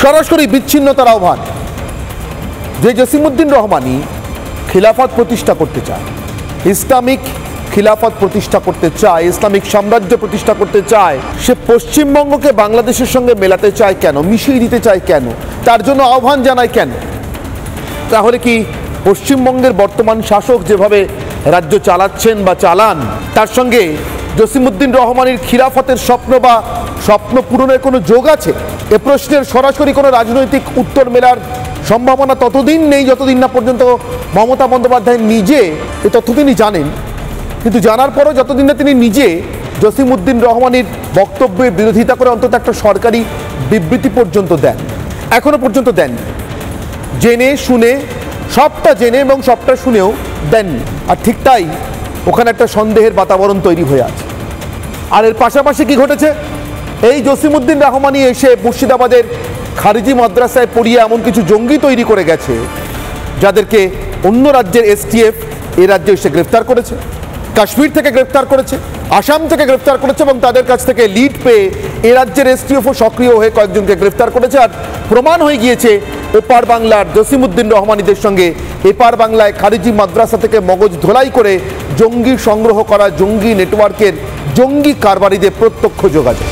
সরাসরি বিচ্ছিন্নতার আহ্বান। যে জসিমউদ্দিন রহমানি খিলাফত প্রতিষ্ঠা করতে চায়, ইসলামিক খিলাফত প্রতিষ্ঠা করতে চায়, ইসলামিক সাম্রাজ্য প্রতিষ্ঠা করতে চায়, সে পশ্চিমবঙ্গকে বাংলাদেশের সঙ্গে মেলাতে চায় কেন, মিশিয়ে দিতে চায় কেন, তার জন্য আহ্বান জানায় কেন? তাহলে কি পশ্চিমবঙ্গের বর্তমান শাসক যেভাবে রাজ্য চালাচ্ছেন বা চালান, তার সঙ্গে জসিমউদ্দিন রহমানির খিলাফতের স্বপ্ন বা স্বপ্ন পূরণের কোনো যোগ আছে? এ প্রশ্নের সরাসরি কোনো রাজনৈতিক উত্তর মেলার সম্ভাবনা ততদিন নেই যতদিন না পর্যন্ত মমতা বন্দ্যোপাধ্যায় নিজে এ তথ্য তিনি জানেন। কিন্তু জানার পরও যতদিন না তিনি নিজে জসিমউদ্দিন রহমানির বক্তব্যের বিরোধিতা করে অন্তত একটা সরকারি বিবৃতি পর্যন্ত দেন, এখনো পর্যন্ত দেন, জেনে শুনে, সবটা জেনে এবং সবটা শুনেও দেননি। আর ঠিক তাই ওখানে একটা সন্দেহের বাতাবরণ তৈরি হয়ে আছে। আর এর পাশাপাশি কি ঘটেছে, এই জসিমউদ্দিন রহমানি এসে মুর্শিদাবাদের খারিজি মাদ্রাসায় পড়িয়ে এমন কিছু জঙ্গি তৈরি করে গেছে যাদেরকে অন্য রাজ্যের এসটিএফ এ রাজ্যে এসে গ্রেফতার করেছে, কাশ্মীর থেকে গ্রেফতার করেছে, আসাম থেকে গ্রেফতার করেছে এবং তাদের কাছ থেকে লিড পেয়ে এ রাজ্যের এসটিএফও সক্রিয় হয়ে কয়েকজনকে গ্রেফতার করেছে। আর প্রমাণ হয়ে গিয়েছে ওপার বাংলার জসিমউদ্দিন রহমানিদের সঙ্গে এপার বাংলায় খারিজি মাদ্রাসা থেকে মগজ ধোলাই করে জঙ্গি সংগ্রহ করা জঙ্গি নেটওয়ার্কের জঙ্গি কারবারিদের প্রত্যক্ষ যোগাযোগ।